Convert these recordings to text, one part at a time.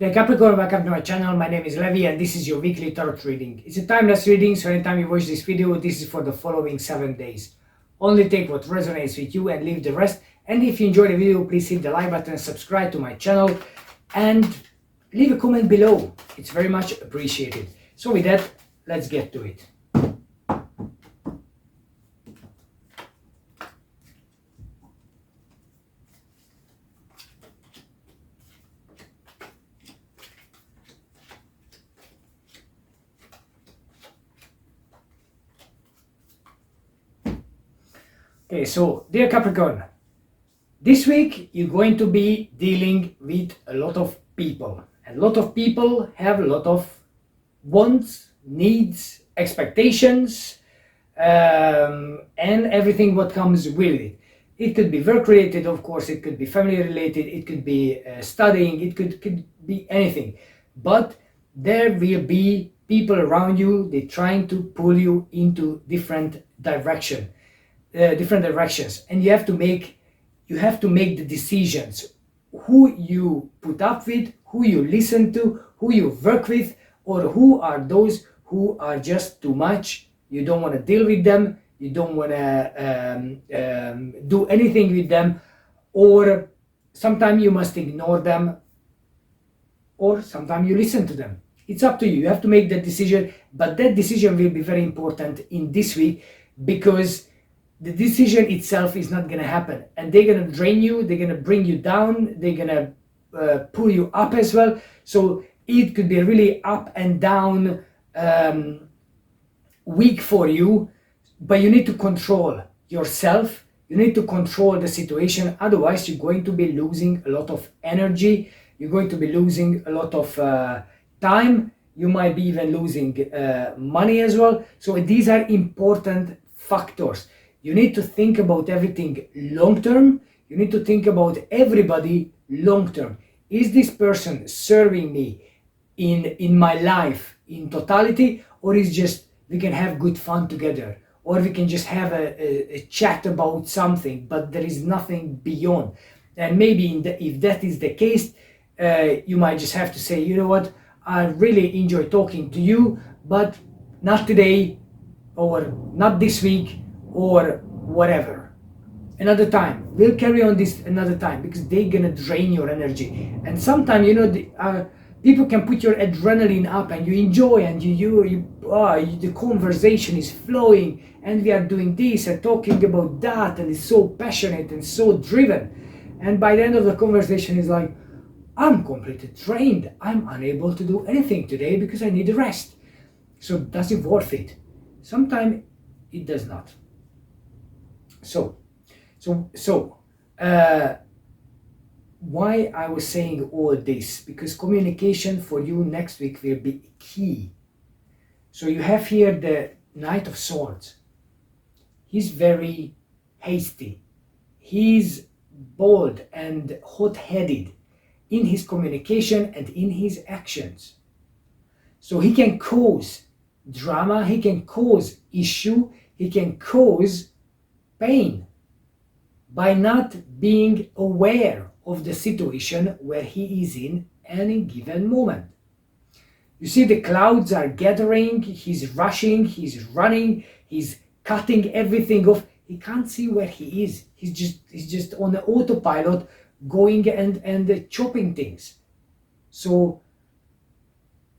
The Capricorn, welcome to my channel. My name is Levi and this is your weekly tarot reading. It's a timeless reading, so anytime you watch this video, this is for the following 7 days. Only take what resonates with you and leave the rest. And if you enjoyed the video, please hit the like button, subscribe to my channel and leave a comment below. It's very much appreciated. So with that, let's get to it. Okay, so dear Capricorn, this week you're going to be dealing with a lot of people. And a lot of people have a lot of wants, needs, expectations, and everything what comes with it. It could be work related, of course, it could be family related, it could be studying, it could be anything. But there will be people around you, they're trying to pull you into different directions, and you have to make the decisions who you put up with, who you listen to, who you work with, or who are those who are just too much. You don't want to deal with them, you don't want to do anything with them, or sometimes you must ignore them, or sometimes you listen to them. It's up to you. You have to make that decision, but that decision will be very important in this week, because the decision itself is not going to happen, and they're going to drain you, they're going to bring you down, they're going to pull you up as well. So it could be a really up and down week for you, but you need to control yourself, you need to control the situation, otherwise you're going to be losing a lot of energy, you're going to be losing a lot of time, you might be even losing money as well. So these are important factors. You need to think about everything long term. You need to think about everybody long term. Is this person serving me in my life in totality, or is just we can have good fun together, or we can just have a chat about something, but there is nothing beyond? And maybe if that is the case, you might just have to say, you know what, I really enjoy talking to you, but not today, or not this week, or whatever. Another time, we'll carry on this another time, because they're gonna drain your energy. And sometimes, you know, people can put your adrenaline up and you enjoy, and the conversation is flowing, and we are doing this and talking about that, and it's so passionate and so driven. And by the end of the conversation is like, I'm completely drained, I'm unable to do anything today because I need a rest. So does it worth it? Sometimes it does not. So why I was saying all this, because communication for you next week will be key. So you have here the Knight of Swords. He's very hasty, he's bold and hot-headed in his communication and in his actions. So he can cause drama, he can cause issue, he can cause pain by not being aware of the situation where he is in any given moment. You see, the clouds are gathering, he's rushing, he's running, he's cutting everything off. He can't see where he is. He's just on the autopilot, going and chopping things. So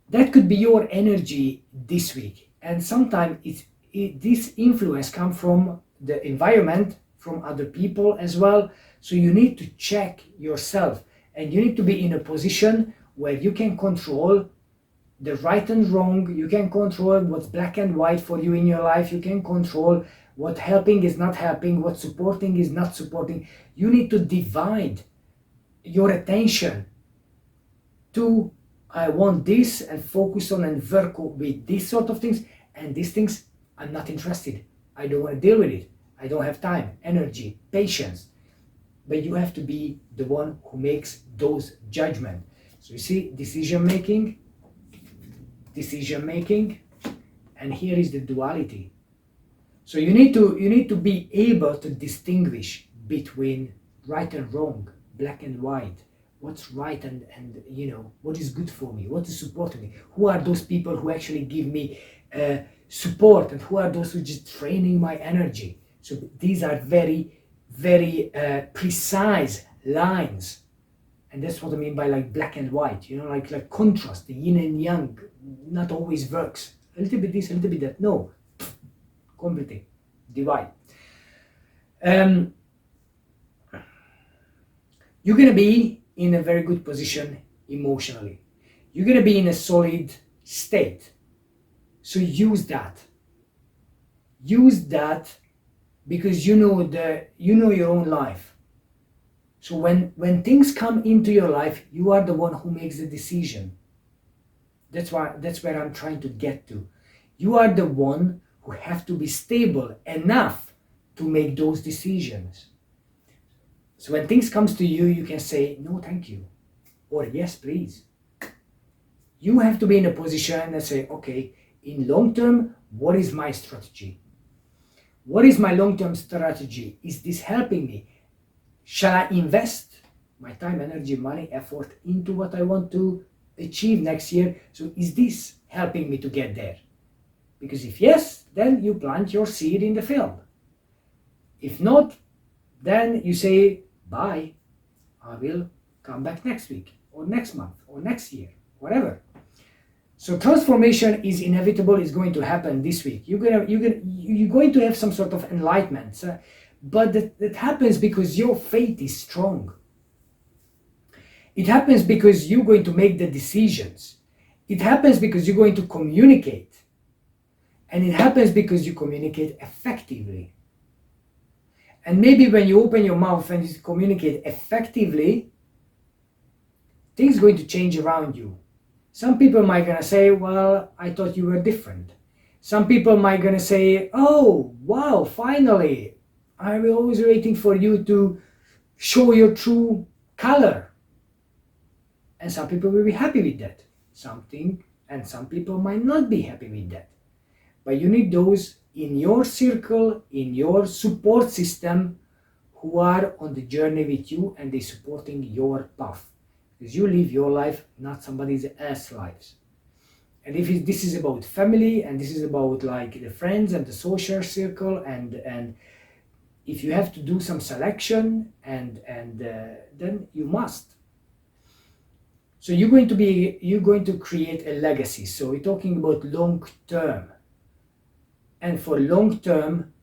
that could be your energy this week. And sometimes this influence comes from the environment, from other people as well. So you need to check yourself, and you need to be in a position where you can control the right and wrong, you can control what's black and white for you in your life, you can control what helping is not helping, what supporting is not supporting. You need to divide your attention to, I want this, and focus on and work with these sort of things, and these things I'm not interested, I don't want to deal with it, I don't have time, energy, patience. But you have to be the one who makes those judgments. So you see, decision making, and here is the duality. So you need to be able to distinguish between right and wrong, black and white, what's right, and you know, what is good for me, what is supporting me, who are those people who actually give me support, and who are those who just training my energy. So these are very, very precise lines. And that's what I mean by like black and white, you know, like contrast, the yin and yang not always works. A little bit this, a little bit that. No, completely divide. You're gonna be in a very good position emotionally. You're gonna be in a solid state. So use that. Use that because you know your own life. So when things come into your life, you are the one who makes the decision. That's where I'm trying to get to. You are the one who have to be stable enough to make those decisions. So when things comes to you, you can say no thank you, or yes please. You have to be in a position and say, okay, in long term, what is my strategy? What is my long-term strategy? Is this helping me? Shall I invest my time, energy, money, effort into what I want to achieve next year? So is this helping me to get there? Because if yes, then you plant your seed in the field. If not, then you say, bye, I will come back next week, or next month, or next year, whatever. So transformation is inevitable, it's going to happen this week. You're going to have some sort of enlightenment. But that happens because your faith is strong. It happens because you're going to make the decisions. It happens because you're going to communicate. And it happens because you communicate effectively. And maybe when you open your mouth and you communicate effectively, things are going to change around you. Some people might gonna say, well, I thought you were different. Some people might gonna say, oh, wow, finally, I was always waiting for you to show your true color. And some people will be happy with that. And some people might not be happy with that. But you need those in your circle, in your support system, who are on the journey with you and they're supporting your path. Because you live your life, not somebody else's lives. And if this is about family, and this is about like the friends and the social circle, and if you have to do some selection, and then you must. So you're going to create a legacy. So we're talking about long term. And for long term,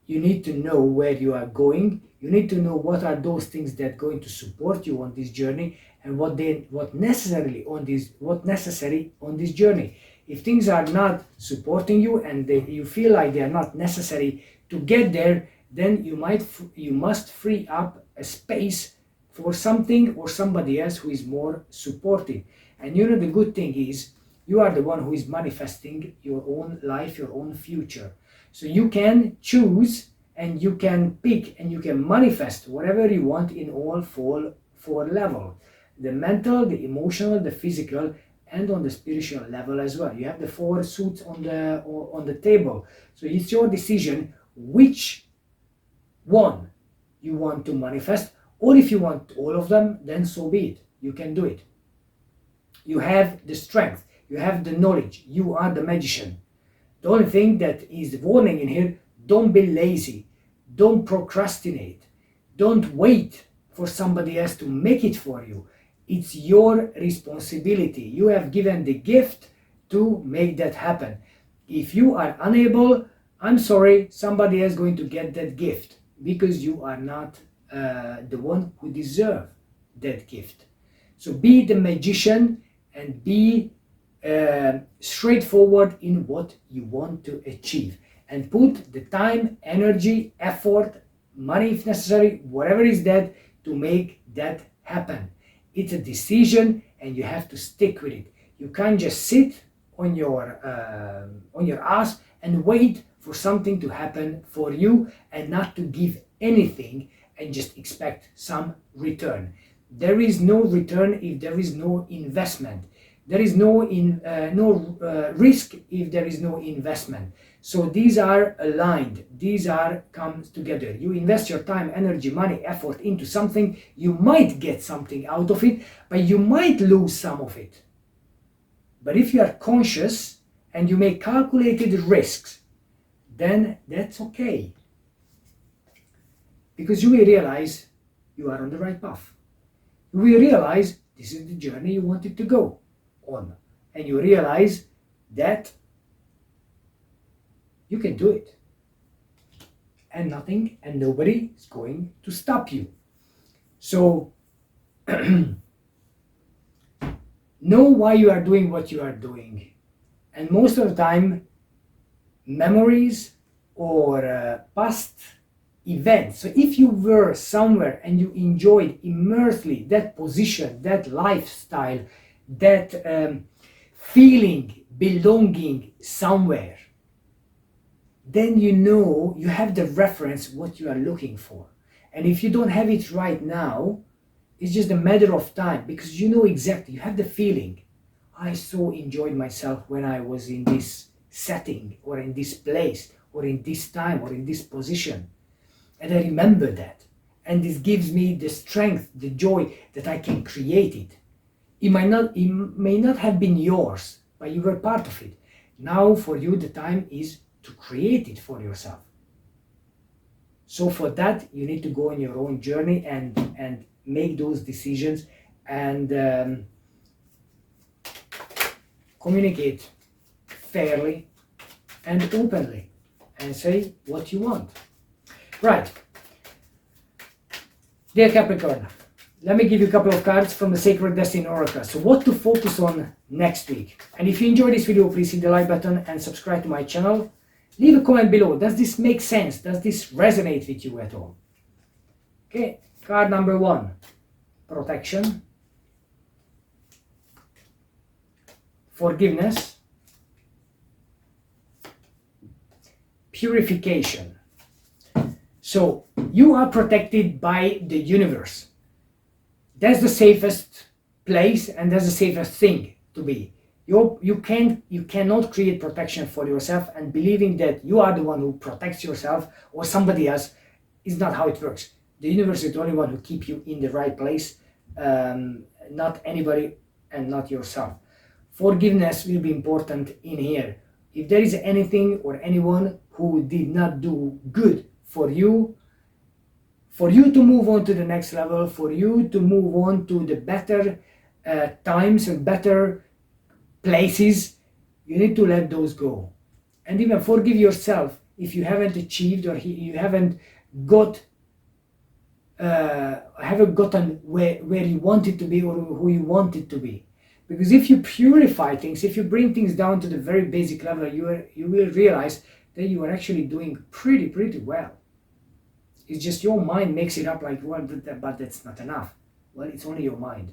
you need to know where you are going. You need to know what are those things that are going to support you on this journey, and what necessary on this journey. If things are not supporting you and you feel like they are not necessary to get there, then you must free up a space for something or somebody else who is more supportive. And you know, the good thing is you are the one who is manifesting your own life, your own future. So you can choose and you can pick and you can manifest whatever you want in all four levels: the mental, the emotional, the physical, and on the spiritual level as well. You have the 4 suits on the table. So it's your decision which one you want to manifest, or if you want all of them, then so be it. You can do it. You have the strength, you have the knowledge, you are the magician. The only thing that is warning in here: don't be lazy, don't procrastinate, don't wait for somebody else to make it for you. It's your responsibility. You have given the gift to make that happen. If you are unable, I'm sorry, somebody else is going to get that gift, because you are not the one who deserves that gift. So be the magician and be straightforward in what you want to achieve, and put the time, energy, effort, money if necessary, whatever is that, to make that happen. It's a decision and you have to stick with it. You can't just sit on your ass and wait for something to happen for you and not to give anything and just expect some return. There is no return if there is no investment. There is no risk if there is no investment. So these are aligned, these are comes together. You invest your time, energy, money, effort into something, you might get something out of it, but you might lose some of it. But if you are conscious and you make calculated risks, then that's okay. Because you will realize you are on the right path. You will realize this is the journey you wanted to go on. And you realize that you can do it. And nothing and nobody is going to stop you. So know why you are doing what you are doing. And most of the time, memories or past events. So if you were somewhere and you enjoyed immensely that position, that lifestyle, that feeling, belonging somewhere, then you know you have the reference what you are looking for. And if you don't have it right now, it's just a matter of time, because you know exactly, you have the feeling. I so enjoyed myself when I was in this setting or in this place or in this time or in this position. And I remember that. And this gives me the strength, the joy that I can create it. It may not have been yours, but you were part of it. Now for you, the time is to create it for yourself. So for that, you need to go on your own journey and make those decisions and communicate fairly and openly and say what you want. Right. Dear Capricorn, let me give you a couple of cards from the Sacred Destiny Oracle. So what to focus on next week. And if you enjoyed this video, please hit the like button and subscribe to my channel. Leave a comment below. Does this make sense? Does this resonate with you at all? Okay, card number 1, protection, forgiveness, purification. So you are protected by the universe. That's the safest place and that's the safest thing to be. You cannot create protection for yourself, and believing that you are the one who protects yourself or somebody else is not how it works. The universe is the only one who keeps you in the right place, not anybody and not yourself. Forgiveness will be important in here. If there is anything or anyone who did not do good for you to move on to the next level, for you to move on to the better times and better places, you need to let those go. And even forgive yourself if you haven't achieved or you haven't gotten where you wanted to be or who you wanted to be. Because if you purify things, if you bring things down to the very basic level, you will realize that you are actually doing pretty well. It's just your mind makes it up like, well, but that's not enough. Well, it's only your mind.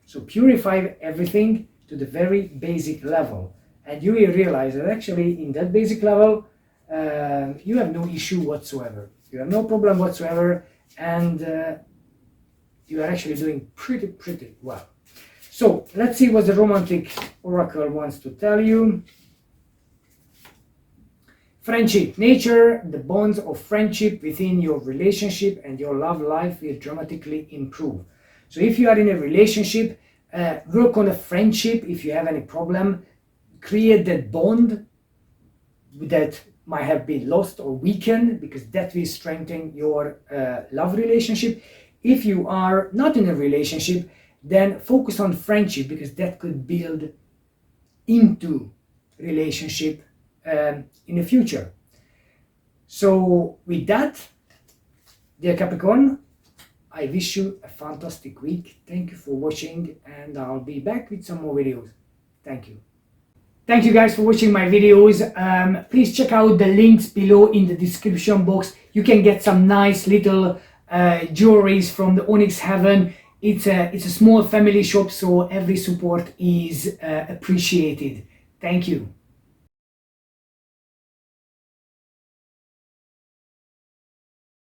So purify everything to the very basic level, and you will realize that actually in that basic level you have no issue whatsoever. You have no problem whatsoever, and you are actually doing pretty well. So let's see what the romantic oracle wants to tell you. Friendship, nature, the bonds of friendship within your relationship and your love life will dramatically improve. So if you are in a relationship, work on a friendship. If you have any problem, create that bond that might have been lost or weakened, because that will strengthen your love relationship. If you are not in a relationship, then focus on friendship, because that could build into relationship in the future. So with that, dear Capricorn, I wish you a fantastic week. Thank you for watching, and I'll be back with some more videos. Thank you. Thank you guys for watching my videos. Please check out the links below in the description box. You can get some nice little jewelries from the Onyx Heaven. It's a small family shop, so every support is appreciated. Thank you.